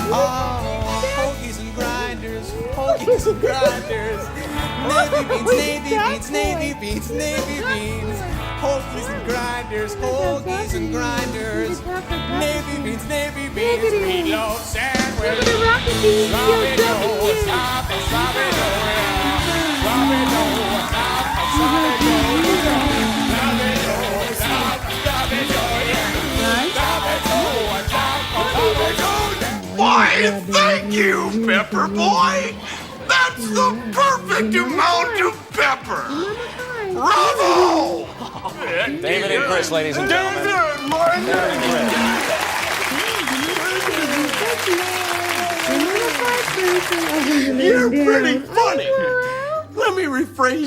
Oh, hoagies and grinders, hoagies and grinders. Navy beans, navy beans, navy beans, navy beans. Hoagies and grinders, hoagies and grinders. Navy beans, navy beans. Meatloaf sandwich. Sloppy dough, sloppy, sloppy dough, yeah. Sloppy dough, sloppy, sloppy dough, yeah. Sloppy dough, sloppy, sloppy dough, yeah. Sloppy dough, sloppy, sloppy dough, yeah. Why, thank you, Pepper Boy! That's the perfect amount of pepper! Bravo! David and Chris, ladies and gentlemen. You're pretty funny! Let me rephrase